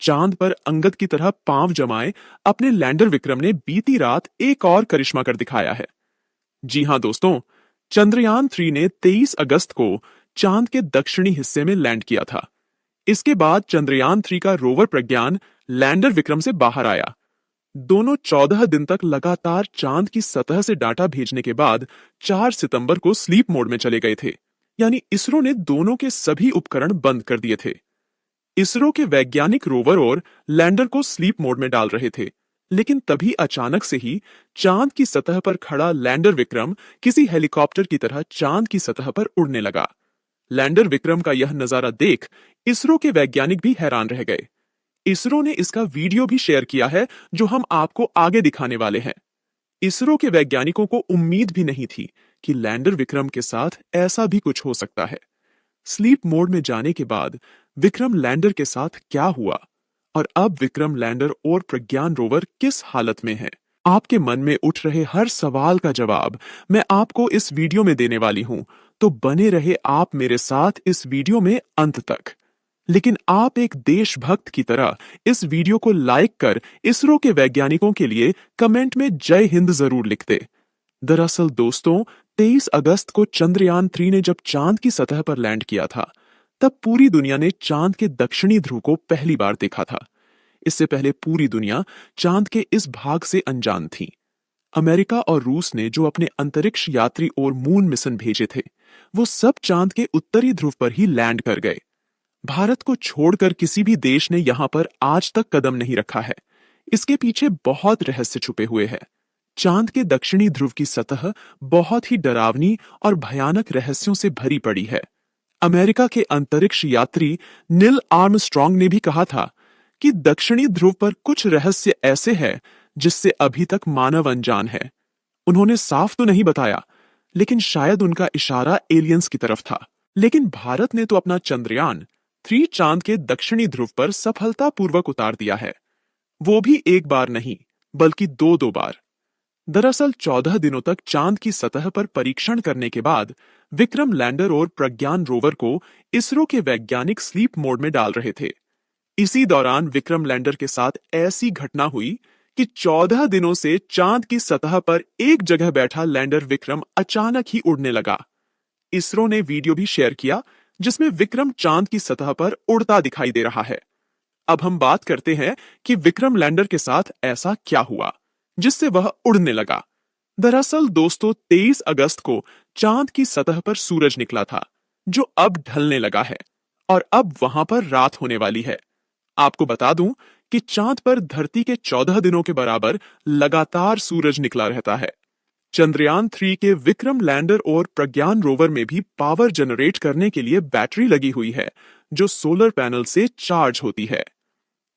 चांद पर अंगद की तरह पांव जमाए अपने लैंडर विक्रम ने बीती रात एक और करिश्मा कर दिखाया है। जी हां दोस्तों, चंद्रयान 3 ने 23 अगस्त को चांद के दक्षिणी हिस्से में लैंड किया था। इसके बाद चंद्रयान 3 का रोवर प्रज्ञान लैंडर विक्रम से बाहर आया। दोनों 14 दिन तक लगातार चांद की सतह से डाटा भेजने के बाद 4 सितंबर को स्लीप मोड में चले गए थे। यानी इसरो ने दोनों के सभी उपकरण बंद कर दिए थे। इसरो के वैज्ञानिक रोवर और लैंडर को स्लीप मोड में डाल रहे थे, लेकिन तभी अचानक से ही चांद की सतह पर खड़ा लैंडर विक्रम किसी हेलीकॉप्टर की तरह चांद की सतह पर उड़ने लगा। लैंडर विक्रम का यह नजारा देख इसरो के वैज्ञानिक भी हैरान रह गए। इसरो ने इसका वीडियो भी शेयर किया है, जो हम आपको आगे दिखाने वाले हैं। इसरो के वैज्ञानिकों को उम्मीद भी नहीं थी कि लैंडर विक्रम के साथ ऐसा भी कुछ हो सकता है। स्लीप मोड में जाने के बाद विक्रम लैंडर के साथ क्या हुआ और अब विक्रम लैंडर और प्रज्ञान रोवर किस हालत में है, आपके मन में उठ रहे हर सवाल का जवाब मैं आपको इस वीडियो में देने वाली हूं। तो बने रहे आप मेरे साथ इस वीडियो में अंत तक। लेकिन आप एक देशभक्त की तरह इस वीडियो को लाइक कर इसरो के वैज्ञानिकों के लिए कमेंट में जय हिंद जरूर लिख दे। दरअसल दोस्तों, 23 अगस्त को चंद्रयान 3 ने जब चांद की सतह पर लैंड किया था, तब पूरी दुनिया ने चांद के दक्षिणी ध्रुव को पहली बार देखा था। इससे पहले पूरी दुनिया चांद के इस भाग से अनजान थी। अमेरिका और रूस ने जो अपने अंतरिक्ष यात्री और मून मिशन भेजे थे, वो सब चांद के उत्तरी ध्रुव पर ही लैंड कर गए। भारत को छोड़कर किसी भी देश ने यहां पर आज तक कदम नहीं रखा है। इसके पीछे बहुत रहस्य छुपे हुए हैं। चांद के दक्षिणी ध्रुव की सतह बहुत ही डरावनी और भयानक रहस्यों से भरी पड़ी है। अमेरिका के अंतरिक्ष यात्री नील आर्मस्ट्रॉन्ग ने भी कहा था कि दक्षिणी ध्रुव पर कुछ रहस्य ऐसे हैं जिससे अभी तक मानव अनजान है। उन्होंने साफ तो नहीं बताया, लेकिन शायद उनका इशारा एलियंस की तरफ था। लेकिन भारत ने तो अपना चंद्रयान 3 चांद के दक्षिणी ध्रुव पर सफलतापूर्वक उतार दिया है। वो भी एक बार नहीं, बल्कि दो बार। दरअसल 14 दिनों तक चांद की सतह पर परीक्षण करने के बाद विक्रम लैंडर और प्रज्ञान रोवर को इसरो के वैज्ञानिक स्लीप मोड में डाल रहे थे। इसी दौरान विक्रम लैंडर के साथ ऐसी घटना हुई कि 14 दिनों से चांद की सतह पर एक जगह बैठा लैंडर विक्रम अचानक ही उड़ने लगा। इसरो ने वीडियो भी शेयर किया, जिसमें विक्रम चांद की सतह पर उड़ता दिखाई दे रहा है। अब हम बात करते हैं कि विक्रम लैंडर के साथ ऐसा क्या हुआ जिससे वह उड़ने लगा। दरअसल दोस्तों, 23 अगस्त को चांद की सतह पर सूरज निकला था, जो अब ढलने लगा है और अब वहां पर रात होने वाली है। आपको बता दूं कि चांद पर धरती के 14 दिनों के बराबर लगातार सूरज निकला रहता है। चंद्रयान 3 के विक्रम लैंडर और प्रज्ञान रोवर में भी पावर जनरेट करने के लिए बैटरी लगी हुई है, जो सोलर पैनल से चार्ज होती है।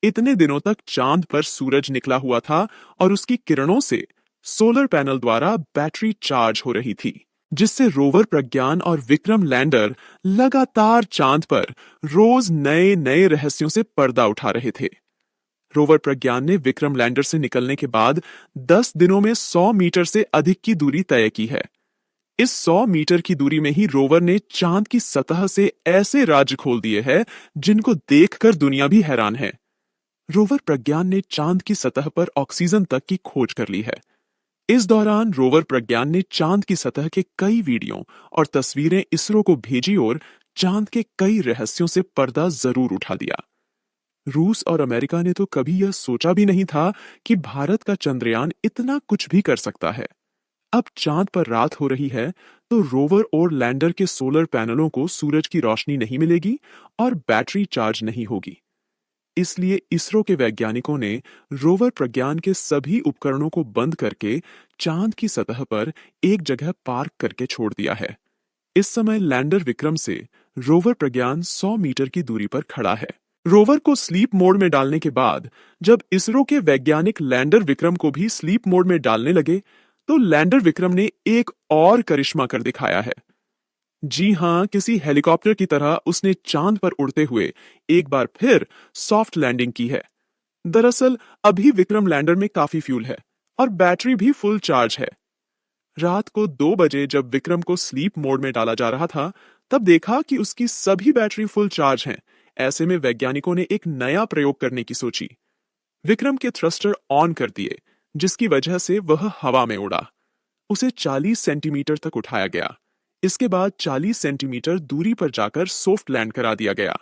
इतने दिनों तक चांद पर सूरज निकला हुआ था और उसकी किरणों से सोलर पैनल द्वारा बैटरी चार्ज हो रही थी, जिससे रोवर प्रज्ञान और विक्रम लैंडर लगातार चांद पर रोज नए नए रहस्यों से पर्दा उठा रहे थे। रोवर प्रज्ञान ने विक्रम लैंडर से निकलने के बाद 10 दिनों में 100 मीटर से अधिक की दूरी तय की है। इस 100 मीटर की दूरी में ही रोवर ने चांद की सतह से ऐसे राज खोल दिए हैं जिनको देखकर दुनिया भी हैरान है। रोवर प्रज्ञान ने चांद की सतह पर ऑक्सीजन तक की खोज कर ली है। इस दौरान रोवर प्रज्ञान ने चांद की सतह के कई वीडियो और तस्वीरें इसरो को भेजी और चांद के कई रहस्यों से पर्दा जरूर उठा दिया। रूस और अमेरिका ने तो कभी यह सोचा भी नहीं था कि भारत का चंद्रयान इतना कुछ भी कर सकता है। अब चांद पर रात हो रही है, तो रोवर और लैंडर के सोलर पैनलों को सूरज की रोशनी नहीं मिलेगी और बैटरी चार्ज नहीं होगी। इसलिए इसरो के वैज्ञानिकों ने रोवर प्रज्ञान के सभी उपकरणों को बंद करके चांद की सतह पर एक जगह पार्क करके छोड़ दिया है। इस समय लैंडर विक्रम से रोवर प्रज्ञान 100 मीटर की दूरी पर खड़ा है। रोवर को स्लीप मोड में डालने के बाद जब इसरो के वैज्ञानिक लैंडर विक्रम को भी स्लीप मोड में डालने लगे, तो लैंडर विक्रम ने एक और करिश्मा कर दिखाया है। जी हां, किसी हेलीकॉप्टर की तरह उसने चांद पर उड़ते हुए एक बार फिर सॉफ्ट लैंडिंग की है। दरअसल अभी विक्रम लैंडर में काफी फ्यूल है और बैटरी भी फुल चार्ज है। रात को 2 बजे जब विक्रम को स्लीप मोड में डाला जा रहा था, तब देखा कि उसकी सभी बैटरी फुल चार्ज हैं। ऐसे में वैज्ञानिकों ने एक नया प्रयोग करने की सोची। विक्रम के थ्रस्टर ऑन कर दिए, जिसकी वजह से वह हवा में उड़ा। उसे 40 सेंटीमीटर तक उठाया गया। इसके बाद 40 सेंटीमीटर दूरी पर जाकर सॉफ्ट लैंड करा दिया गया।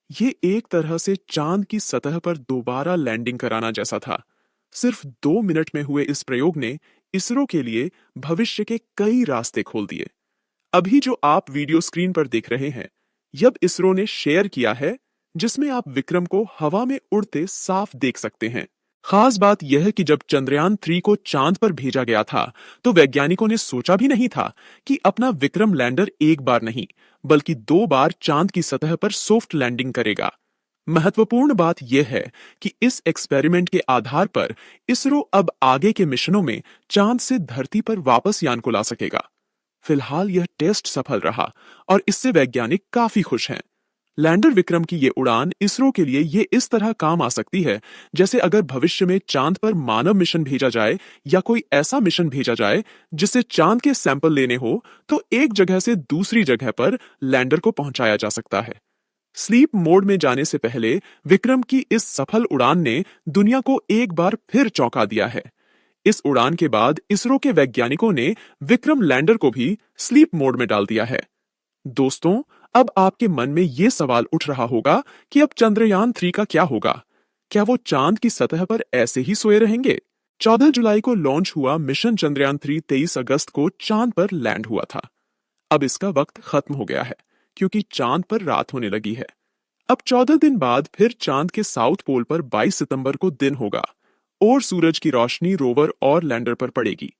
ये एक तरह से चांद की सतह पर दोबारा लैंडिंग कराना जैसा था। सिर्फ 2 मिनट में हुए इस प्रयोग ने इसरो के लिए भविष्य के कई रास्ते खोल दिए। अभी जो आप वीडियो स्क्रीन पर देख रहे हैं, यह इसरो ने शेयर किया है, जिसमें आप विक्रम को हवा में उड़ते साफ देख सकते हैं। खास बात यह है कि जब चंद्रयान 3 को चांद पर भेजा गया था, तो वैज्ञानिकों ने सोचा भी नहीं था कि अपना विक्रम लैंडर एक बार नहीं, बल्कि 2 बार चांद की सतह पर सॉफ्ट लैंडिंग करेगा। महत्वपूर्ण बात यह है कि इस एक्सपेरिमेंट के आधार पर इसरो अब आगे के मिशनों में चांद से धरती पर वापस यान को ला सकेगा। फिलहाल यह टेस्ट सफल रहा और इससे वैज्ञानिक काफी खुश हैं। लैंडर विक्रम की ये उड़ान इसरो के लिए ये इस तरह काम आ सकती है, जैसे अगर भविष्य में चांद पर मानव मिशन भेजा जाए या कोई ऐसा मिशन भेजा जाए जिससे चांद के सैंपल लेने हो, तो एक जगह से दूसरी जगह पर लैंडर को पहुंचाया जा सकता है। स्लीप मोड में जाने से पहले विक्रम की इस सफल उड़ान ने दुनिया को एक बार फिर चौंका दिया है। इस उड़ान के बाद इसरो के वैज्ञानिकों ने विक्रम लैंडर को भी स्लीप मोड में डाल दिया है। दोस्तों, अब आपके मन में ये सवाल उठ रहा होगा कि अब चंद्रयान 3 का क्या होगा? क्या वो चांद की सतह पर ऐसे ही सोए रहेंगे? 14 जुलाई को लॉन्च हुआ मिशन चंद्रयान 3 23 अगस्त को चांद पर लैंड हुआ था। अब इसका वक्त खत्म हो गया है, क्योंकि चांद पर रात होने लगी है। अब 14 दिन बाद फिर चांद के साउथ पोल पर 22 सितंबर को दिन होगा और सूरज की रोशनी रोवर और लैंडर पर पड़ेगी।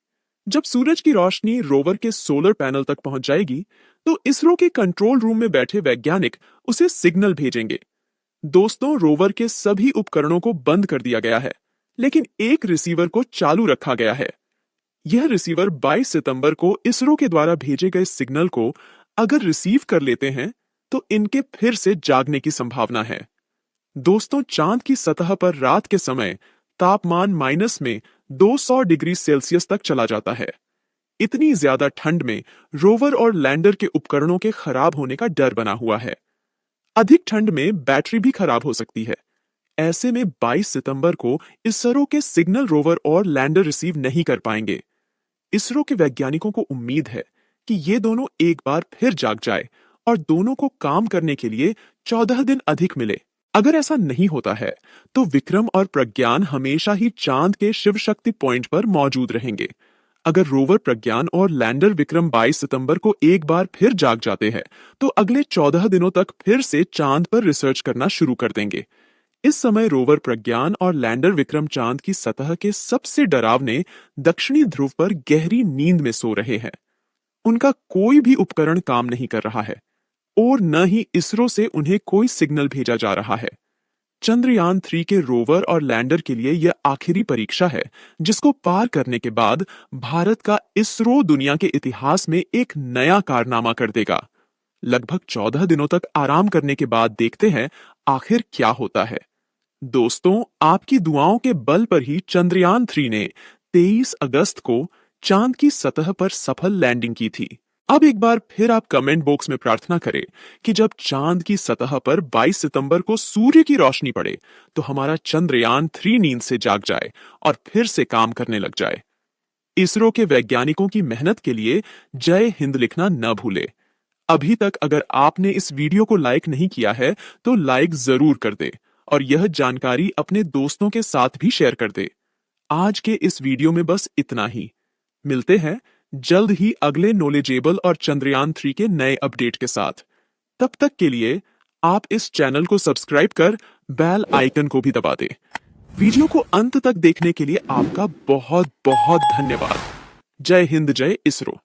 जब सूरज की रोशनी रोवर के सोलर पैनल तक पहुंच जाएगी, तो इसरो के कंट्रोल रूम में बैठे वैज्ञानिक उसे सिग्नल भेजेंगे। दोस्तों, रोवर के सभी उपकरणों को बंद कर दिया गया है, लेकिन एक रिसीवर को चालू रखा गया है। यह रिसीवर 22 सितंबर को इसरो के द्वारा भेजे गए सिग्नल को अगर रिसीव कर लेते हैं, तो इनके फिर से जागने की संभावना है। दोस्तों, चांद की सतह पर रात के समय तापमान माइनस में 200 डिग्री सेल्सियस तक चला जाता है। इतनी ज्यादा ठंड में रोवर और लैंडर के उपकरणों के खराब होने का डर बना हुआ है। अधिक ठंड में बैटरी भी खराब हो सकती है। ऐसे में 22 सितंबर को इसरो के सिग्नल रोवर और लैंडर रिसीव नहीं कर पाएंगे। इसरो के वैज्ञानिकों को उम्मीद है कि ये दोनों एक बार फिर जाग जाए और दोनों को काम करने के लिए 14 दिन अधिक मिले। अगर ऐसा नहीं होता है, तो विक्रम और प्रज्ञान हमेशा ही चांद के शिव शक्ति पॉइंट पर मौजूद रहेंगे। अगर रोवर प्रज्ञान और लैंडर विक्रम 22 सितंबर को एक बार फिर जाग जाते हैं, तो अगले 14 दिनों तक फिर से चांद पर रिसर्च करना शुरू कर देंगे। इस समय रोवर प्रज्ञान और लैंडर विक्रम चांद की सतह के सबसे डरावने दक्षिणी ध्रुव पर गहरी नींद में सो रहे हैं। उनका कोई भी उपकरण काम नहीं कर रहा है और न ही इसरो से उन्हें कोई सिग्नल भेजा जा रहा है। चंद्रयान 3 के रोवर और लैंडर के लिए यह आखिरी परीक्षा है, जिसको पार करने के बाद भारत का इसरो दुनिया के इतिहास में एक नया कारनामा कर देगा। लगभग 14 दिनों तक आराम करने के बाद देखते हैं आखिर क्या होता है। दोस्तों, आपकी दुआओं के बल पर ही चंद्रयान 3 ने 23 अगस्त को चांद की सतह पर सफल लैंडिंग की थी। अब एक बार फिर आप कमेंट बॉक्स में प्रार्थना करें कि जब चांद की सतह पर 22 सितंबर को सूर्य की रोशनी पड़े, तो हमारा चंद्रयान 3 नींद से जाग जाए और फिर से काम करने लग जाए। इसरो के वैज्ञानिकों की मेहनत के लिए जय हिंद लिखना न भूले। अभी तक अगर आपने इस वीडियो को लाइक नहीं किया है, तो लाइक जरूर कर दे और यह जानकारी अपने दोस्तों के साथ भी शेयर कर दे। आज के इस वीडियो में बस इतना ही। मिलते हैं जल्द ही अगले नॉलेजेबल और चंद्रयान 3 के नए अपडेट के साथ। तब तक के लिए आप इस चैनल को सब्सक्राइब कर बेल आइकन को भी दबा दें। वीडियो को अंत तक देखने के लिए आपका बहुत बहुत धन्यवाद। जय हिंद, जय इसरो।